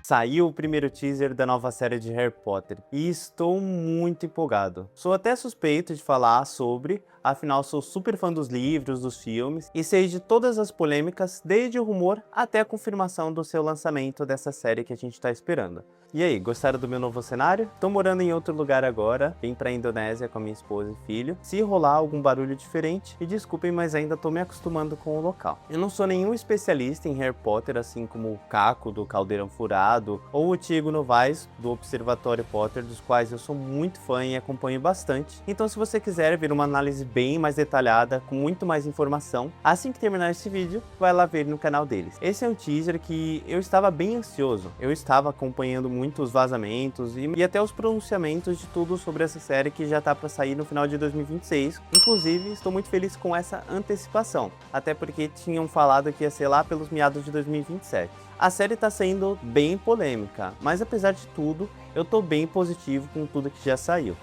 Saiu o primeiro teaser da nova série de Harry Potter e estou muito empolgado. Sou até suspeito de falar sobre, afinal sou super fã dos livros, dos filmes e sei de todas as polêmicas, desde o rumor até a confirmação do seu lançamento dessa série que a gente está esperando. E aí, gostaram do meu novo cenário? Tô morando em outro lugar agora, vim pra Indonésia com a minha esposa e filho. Se rolar algum barulho diferente, me desculpem, mas ainda tô me acostumando com o local. Eu não sou nenhum especialista em Harry Potter, assim como o Caco do Caldeirão Furado ou o Tiago Novaes do Observatório Potter, dos quais eu sou muito fã e acompanho bastante. Então se você quiser ver uma análise bem mais detalhada, com muito mais informação, assim que terminar esse vídeo, vai lá ver no canal deles. Esse é um teaser que eu estava bem ansioso, eu estava acompanhando muitos vazamentos e até os pronunciamentos de tudo sobre essa série que já tá para sair no final de 2026. Inclusive, estou muito feliz com essa antecipação, até porque tinham falado que ia ser lá pelos meados de 2027. A série tá sendo bem polêmica, mas apesar de tudo, eu tô bem positivo com tudo que já saiu.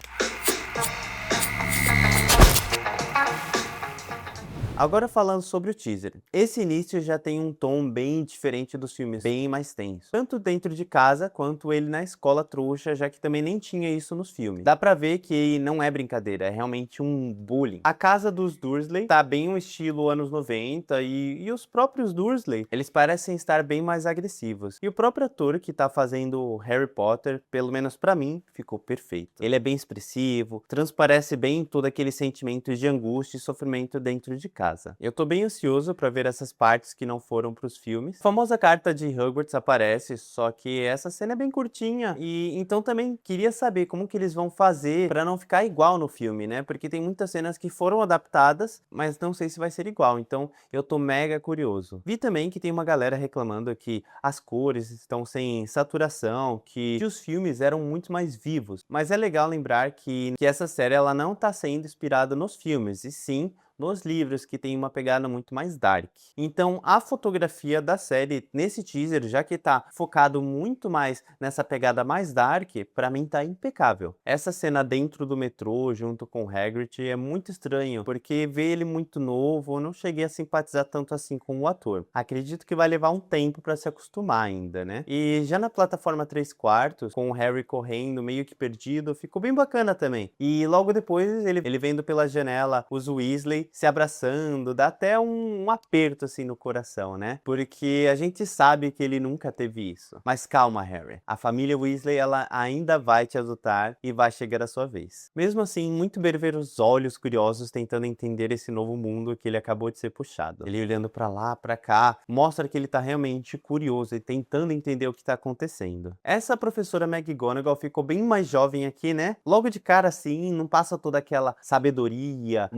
Agora falando sobre o teaser, esse início já tem um tom bem diferente dos filmes, bem mais tenso. Tanto dentro de casa, quanto ele na escola trouxa, já que também nem tinha isso nos filmes. Dá pra ver que não é brincadeira, é realmente um bullying. A casa dos Dursley tá bem um estilo anos 90 e os próprios Dursley, eles parecem estar bem mais agressivos. E o próprio ator que tá fazendo o Harry Potter, pelo menos pra mim, ficou perfeito. Ele é bem expressivo, transparece bem todo aquele sentimento de angústia e sofrimento dentro de casa. Eu tô bem ansioso para ver essas partes que não foram para os filmes. A famosa carta de Hogwarts aparece, só que essa cena é bem curtinha e então também queria saber como que eles vão fazer para não ficar igual no filme, né? Porque tem muitas cenas que foram adaptadas, mas não sei se vai ser igual, então eu tô mega curioso. Vi também que tem uma galera reclamando que as cores estão sem saturação, que os filmes eram muito mais vivos, mas é legal lembrar que essa série ela não tá sendo inspirada nos filmes, e sim nos livros, que tem uma pegada muito mais dark. Então a fotografia da série nesse teaser, já que tá focado muito mais nessa pegada mais dark, pra mim tá impecável. Essa cena dentro do metrô junto com o Hagrid é muito estranho, porque ver ele muito novo, eu não cheguei a simpatizar tanto assim com o ator. Acredito que vai levar um tempo pra se acostumar ainda, né? E já na plataforma 3/4, com o Harry correndo meio que perdido, ficou bem bacana também. E logo depois ele vendo pela janela os Weasley se abraçando, dá até um aperto assim no coração, né? Porque a gente sabe que ele nunca teve isso. Mas calma, Harry. A família Weasley, ela ainda vai te adotar e vai chegar a sua vez. Mesmo assim, muito bem ver os olhos curiosos tentando entender esse novo mundo que ele acabou de ser puxado. Ele olhando pra lá, pra cá, mostra que ele tá realmente curioso e tentando entender o que tá acontecendo. Essa professora McGonagall ficou bem mais jovem aqui, né? Logo de cara assim, não passa toda aquela sabedoria,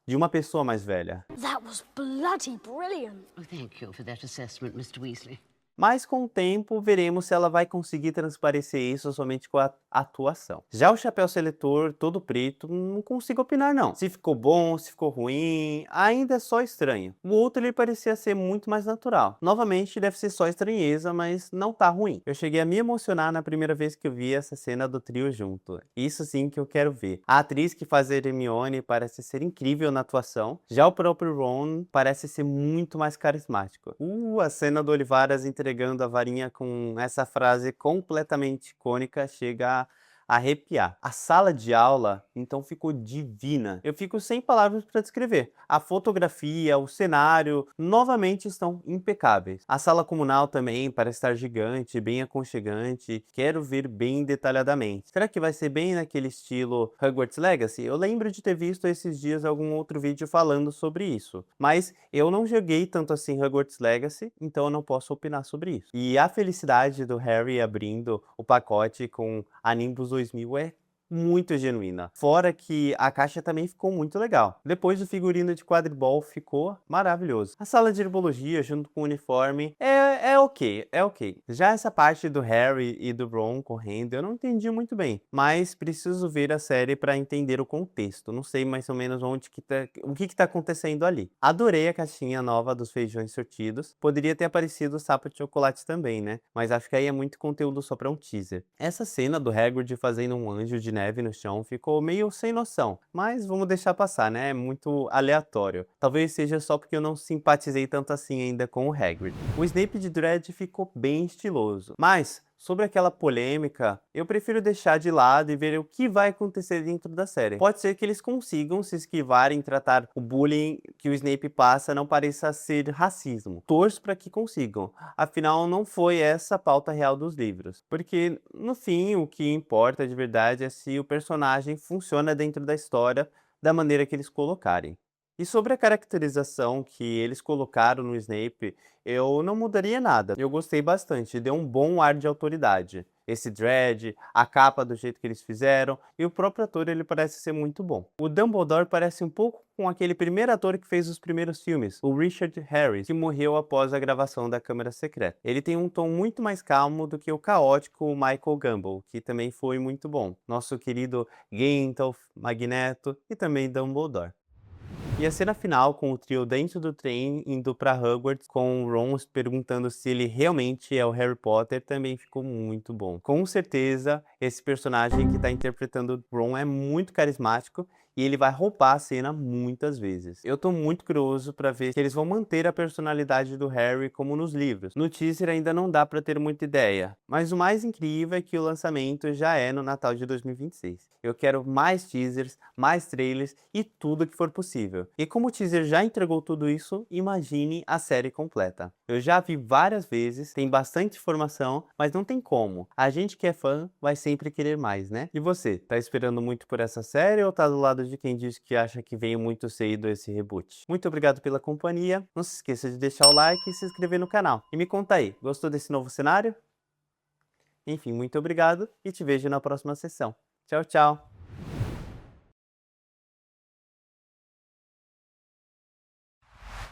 de uma pessoa mais velha. That was bloody brilliant. Oh, thank you for that assessment, Mr. Weasley. Mas com o tempo veremos se ela vai conseguir transparecer isso somente com a atuação. Já o Chapéu Seletor, todo preto, não consigo opinar não. Se ficou bom, se ficou ruim, ainda é só estranho. O outro ele parecia ser muito mais natural. Novamente deve ser só estranheza, mas não tá ruim. Eu cheguei a me emocionar na primeira vez que eu vi essa cena do trio junto. Isso sim que eu quero ver. A atriz que faz a Hermione parece ser incrível na atuação. Já o próprio Ron parece ser muito mais carismático. A cena do Olivaras entregando a varinha com essa frase completamente icônica chega a arrepiar. A sala de aula, então, ficou divina. Eu fico sem palavras para descrever. A fotografia, o cenário, novamente estão impecáveis. A sala comunal também parece estar gigante, bem aconchegante. Quero ver bem detalhadamente. Será que vai ser bem naquele estilo Hogwarts Legacy? Eu lembro de ter visto esses dias algum outro vídeo falando sobre isso. Mas eu não joguei tanto assim Hogwarts Legacy, então eu não posso opinar sobre isso. E a felicidade do Harry abrindo o pacote com a Nimbus 2000 é muito genuína. Fora que a caixa também ficou muito legal. Depois o figurino de quadribol ficou maravilhoso. A sala de herbologia junto com o uniforme é ok. Já essa parte do Harry e do Ron correndo eu não entendi muito bem, mas preciso ver a série para entender o contexto. Não sei mais ou menos o que tá acontecendo ali. Adorei a caixinha nova dos feijões sortidos. Poderia ter aparecido o sapo de chocolate também, né? Mas acho que aí é muito conteúdo só para um teaser. Essa cena do Hagrid fazendo um anjo de neve no chão ficou meio sem noção, mas vamos deixar passar, né? É muito aleatório. Talvez seja só porque eu não simpatizei tanto assim ainda com o Hagrid. O Snape de Dread ficou bem estiloso, mas sobre aquela polêmica, eu prefiro deixar de lado e ver o que vai acontecer dentro da série. Pode ser que eles consigam se esquivar em tratar o bullying que o Snape passa não pareça ser racismo. Torço para que consigam, afinal não foi essa a pauta real dos livros. Porque, no fim, o que importa de verdade é se o personagem funciona dentro da história da maneira que eles colocarem. E sobre a caracterização que eles colocaram no Snape, eu não mudaria nada. Eu gostei bastante, deu um bom ar de autoridade. Esse dread, a capa do jeito que eles fizeram, e o próprio ator ele parece ser muito bom. O Dumbledore parece um pouco com aquele primeiro ator que fez os primeiros filmes, o Richard Harris, que morreu após a gravação da Câmara Secreta. Ele tem um tom muito mais calmo do que o caótico Michael Gambon, que também foi muito bom. Nosso querido Gandalf, Magneto e também Dumbledore. E a cena final, com o trio dentro do trem indo para Hogwarts, com o Ron perguntando se ele realmente é o Harry Potter, também ficou muito bom. Com certeza, esse personagem que está interpretando o Ron é muito carismático e ele vai roubar a cena muitas vezes. Eu tô muito curioso para ver se eles vão manter a personalidade do Harry como nos livros. No teaser ainda não dá para ter muita ideia, mas o mais incrível é que o lançamento já é no Natal de 2026. Eu quero mais teasers, mais trailers e tudo que for possível. E como o teaser já entregou tudo isso, imagine a série completa. Eu já vi várias vezes, tem bastante informação, mas não tem como. A gente que é fã vai sempre querer mais, né? E você, tá esperando muito por essa série ou tá do lado de quem diz que acha que veio muito cedo esse reboot? Muito obrigado pela companhia, não se esqueça de deixar o like e se inscrever no canal. E me conta aí, gostou desse novo cenário? Enfim, muito obrigado e te vejo na próxima sessão. Tchau, tchau!